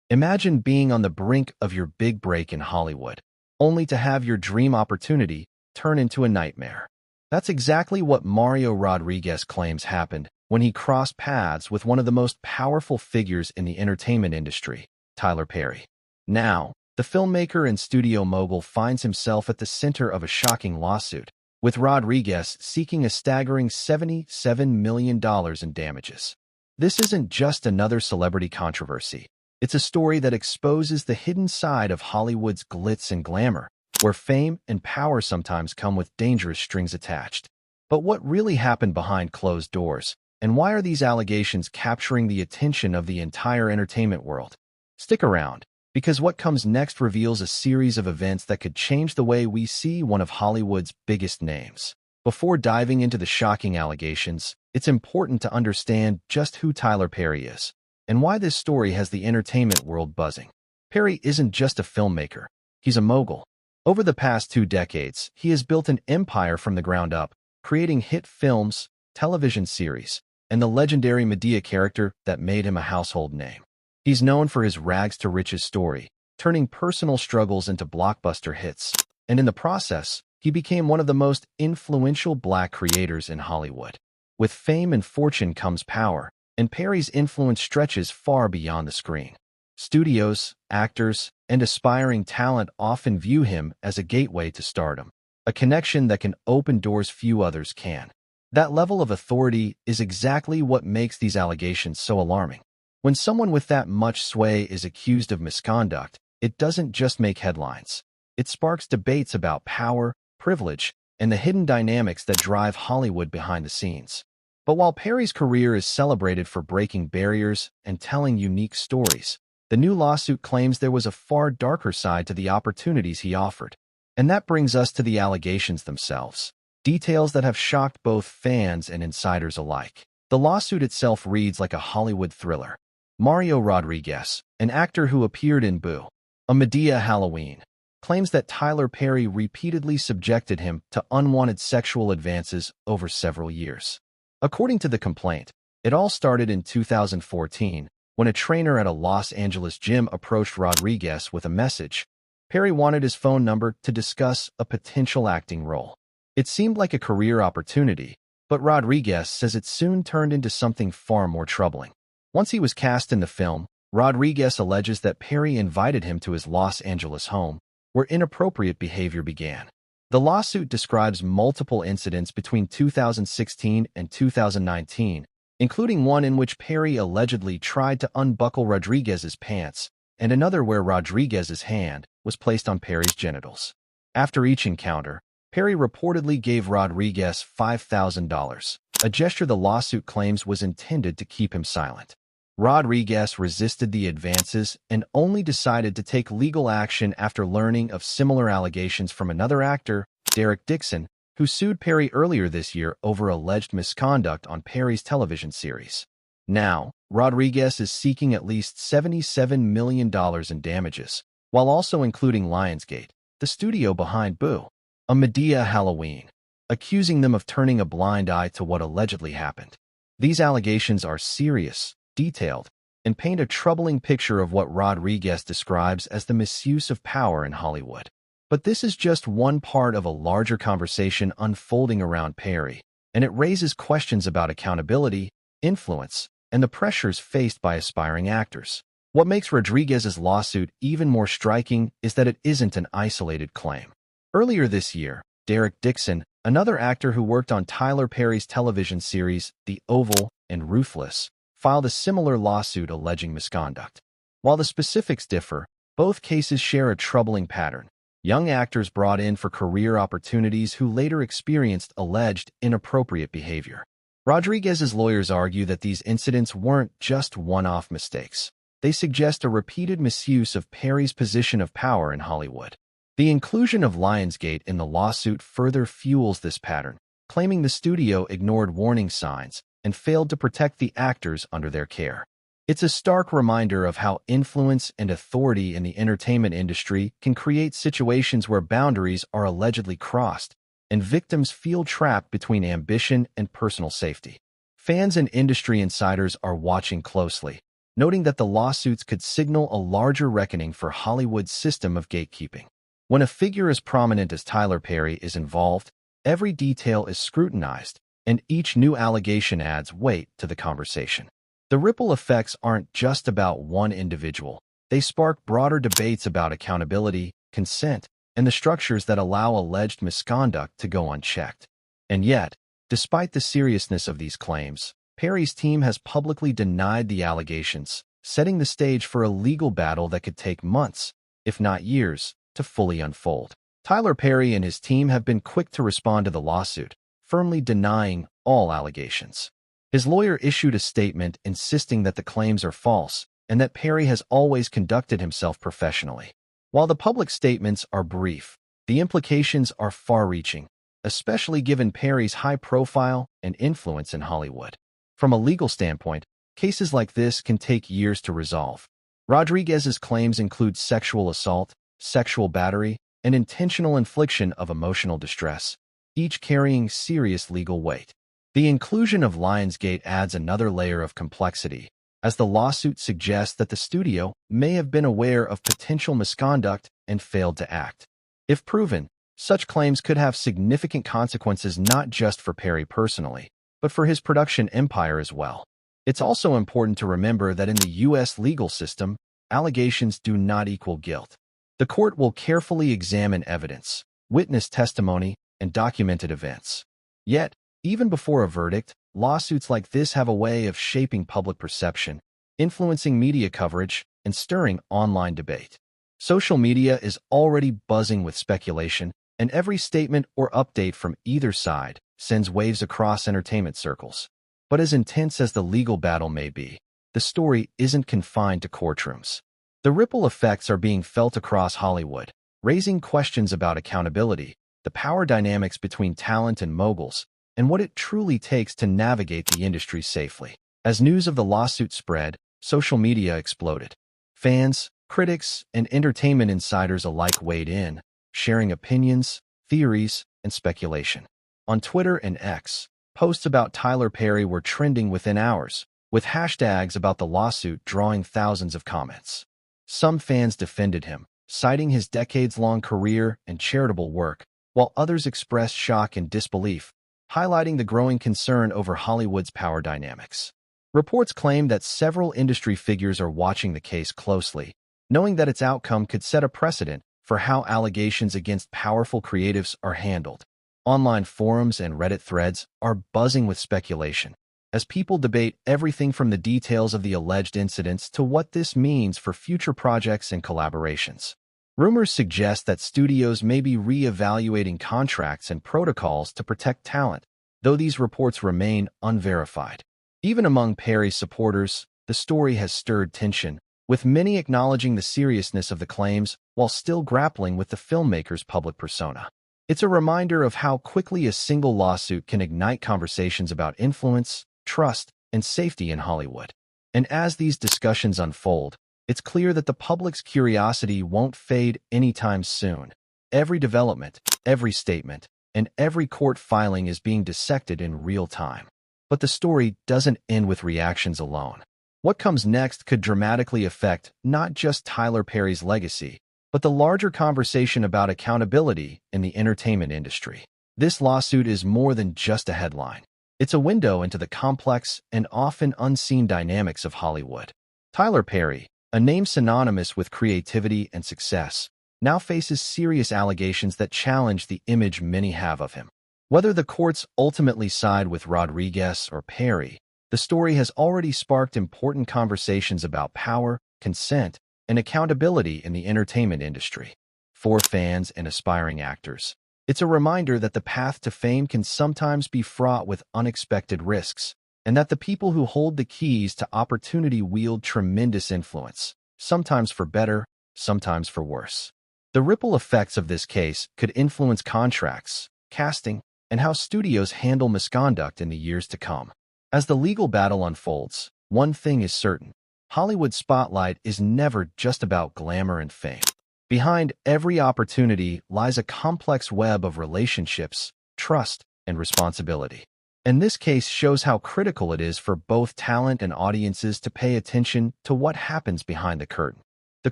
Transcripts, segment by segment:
Imagine being on the brink of your big break in Hollywood, only to have your dream opportunity turn into a nightmare. That's exactly what Mario Rodriguez claims happened when he crossed paths with one of the most powerful figures in the entertainment industry, Tyler Perry. Now, the filmmaker and studio mogul finds himself at the center of a shocking lawsuit, with Rodriguez seeking a staggering $77 million in damages. This isn't just another celebrity controversy. It's a story that exposes the hidden side of Hollywood's glitz and glamour, where fame and power sometimes come with dangerous strings attached. But what really happened behind closed doors, and why are these allegations capturing the attention of the entire entertainment world? Stick around, because what comes next reveals a series of events that could change the way we see one of Hollywood's biggest names. Before diving into the shocking allegations, it's important to understand just who Tyler Perry is, and why this story has the entertainment world buzzing. Perry isn't just a filmmaker, he's a mogul. Over the past 2 decades, he has built an empire from the ground up, creating hit films, television series, and the legendary Madea character that made him a household name. He's known for his rags-to-riches story, turning personal struggles into blockbuster hits, and in the process, he became one of the most influential Black creators in Hollywood. With fame and fortune comes power, and Perry's influence stretches far beyond the screen. Studios, actors, and aspiring talent often view him as a gateway to stardom, a connection that can open doors few others can. That level of authority is exactly what makes these allegations so alarming. When someone with that much sway is accused of misconduct, it doesn't just make headlines. It sparks debates about power, privilege, and the hidden dynamics that drive Hollywood behind the scenes. But while Perry's career is celebrated for breaking barriers and telling unique stories, the new lawsuit claims there was a far darker side to the opportunities he offered. And that brings us to the allegations themselves, details that have shocked both fans and insiders alike. The lawsuit itself reads like a Hollywood thriller. Mario Rodriguez, an actor who appeared in Boo, a Madea Halloween, claims that Tyler Perry repeatedly subjected him to unwanted sexual advances over several years. According to the complaint, it all started in 2014 when a trainer at a Los Angeles gym approached Rodriguez with a message. Perry wanted his phone number to discuss a potential acting role. It seemed like a career opportunity, but Rodriguez says it soon turned into something far more troubling. Once he was cast in the film, Rodriguez alleges that Perry invited him to his Los Angeles home, where inappropriate behavior began. The lawsuit describes multiple incidents between 2016 and 2019, including one in which Perry allegedly tried to unbuckle Rodriguez's pants, and another where Rodriguez's hand was placed on Perry's genitals. After each encounter, Perry reportedly gave Rodriguez $5,000, a gesture the lawsuit claims was intended to keep him silent. Rodriguez resisted the advances and only decided to take legal action after learning of similar allegations from another actor, Derek Dixon, who sued Perry earlier this year over alleged misconduct on Perry's television series. Now, Rodriguez is seeking at least $77 million in damages, while also including Lionsgate, the studio behind Boo, a Madea Halloween, accusing them of turning a blind eye to what allegedly happened. These allegations are serious, detailed, and paint a troubling picture of what Rodriguez describes as the misuse of power in Hollywood. But this is just one part of a larger conversation unfolding around Perry, and it raises questions about accountability, influence, and the pressures faced by aspiring actors. What makes Rodriguez's lawsuit even more striking is that it isn't an isolated claim. Earlier this year, Derek Dixon, another actor who worked on Tyler Perry's television series The Oval and Ruthless, filed a similar lawsuit alleging misconduct. While the specifics differ, both cases share a troubling pattern. Young actors brought in for career opportunities who later experienced alleged inappropriate behavior. Rodriguez's lawyers argue that these incidents weren't just one-off mistakes. They suggest a repeated misuse of Perry's position of power in Hollywood. The inclusion of Lionsgate in the lawsuit further fuels this pattern, claiming the studio ignored warning signs and failed to protect the actors under their care. It's a stark reminder of how influence and authority in the entertainment industry can create situations where boundaries are allegedly crossed, and victims feel trapped between ambition and personal safety. Fans and industry insiders are watching closely, noting that the lawsuits could signal a larger reckoning for Hollywood's system of gatekeeping. When a figure as prominent as Tyler Perry is involved, every detail is scrutinized, and each new allegation adds weight to the conversation. The ripple effects aren't just about one individual. They spark broader debates about accountability, consent, and the structures that allow alleged misconduct to go unchecked. And yet, despite the seriousness of these claims, Perry's team has publicly denied the allegations, setting the stage for a legal battle that could take months, if not years, to fully unfold. Tyler Perry and his team have been quick to respond to the lawsuit, firmly denying all allegations. His lawyer issued a statement insisting that the claims are false and that Perry has always conducted himself professionally. While the public statements are brief, the implications are far-reaching, especially given Perry's high profile and influence in Hollywood. From a legal standpoint, cases like this can take years to resolve. Rodriguez's claims include sexual assault, sexual battery, and intentional infliction of emotional distress, each carrying serious legal weight. The inclusion of Lionsgate adds another layer of complexity, as the lawsuit suggests that the studio may have been aware of potential misconduct and failed to act. If proven, such claims could have significant consequences not just for Perry personally, but for his production empire as well. It's also important to remember that in the U.S. legal system, allegations do not equal guilt. The court will carefully examine evidence, witness testimony, and documented events. Yet, even before a verdict, lawsuits like this have a way of shaping public perception, influencing media coverage, and stirring online debate. Social media is already buzzing with speculation, and every statement or update from either side sends waves across entertainment circles. But as intense as the legal battle may be, the story isn't confined to courtrooms. The ripple effects are being felt across Hollywood, raising questions about accountability, the power dynamics between talent and moguls, and what it truly takes to navigate the industry safely. As news of the lawsuit spread, social media exploded. Fans, critics, and entertainment insiders alike weighed in, sharing opinions, theories, and speculation. On Twitter and X, posts about Tyler Perry were trending within hours, with hashtags about the lawsuit drawing thousands of comments. Some fans defended him, citing his decades-long career and charitable work, while others expressed shock and disbelief, highlighting the growing concern over Hollywood's power dynamics. Reports claim that several industry figures are watching the case closely, knowing that its outcome could set a precedent for how allegations against powerful creatives are handled. Online forums and Reddit threads are buzzing with speculation, as people debate everything from the details of the alleged incidents to what this means for future projects and collaborations. Rumors suggest that studios may be re-evaluating contracts and protocols to protect talent, though these reports remain unverified. Even among Perry's supporters, the story has stirred tension, with many acknowledging the seriousness of the claims while still grappling with the filmmaker's public persona. It's a reminder of how quickly a single lawsuit can ignite conversations about influence, trust, and safety in Hollywood. And as these discussions unfold, it's clear that the public's curiosity won't fade anytime soon. Every development, every statement, and every court filing is being dissected in real time. But the story doesn't end with reactions alone. What comes next could dramatically affect not just Tyler Perry's legacy, but the larger conversation about accountability in the entertainment industry. This lawsuit is more than just a headline. It's a window into the complex and often unseen dynamics of Hollywood. Tyler Perry, a name synonymous with creativity and success, now faces serious allegations that challenge the image many have of him. Whether the courts ultimately side with Rodriguez or Perry, the story has already sparked important conversations about power, consent, and accountability in the entertainment industry. For fans and aspiring actors, it's a reminder that the path to fame can sometimes be fraught with unexpected risks, and that the people who hold the keys to opportunity wield tremendous influence, sometimes for better, sometimes for worse. The ripple effects of this case could influence contracts, casting, and how studios handle misconduct in the years to come. As the legal battle unfolds, one thing is certain: Hollywood's spotlight is never just about glamour and fame. Behind every opportunity lies a complex web of relationships, trust, and responsibility. And this case shows how critical it is for both talent and audiences to pay attention to what happens behind the curtain. The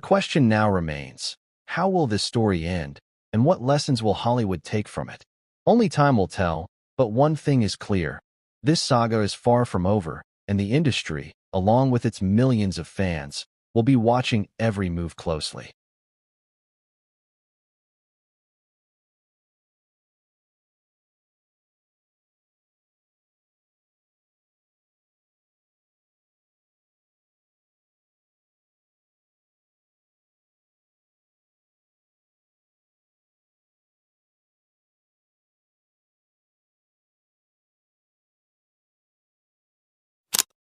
question now remains, how will this story end, and what lessons will Hollywood take from it? Only time will tell, but one thing is clear. This saga is far from over, and the industry, along with its millions of fans, will be watching every move closely.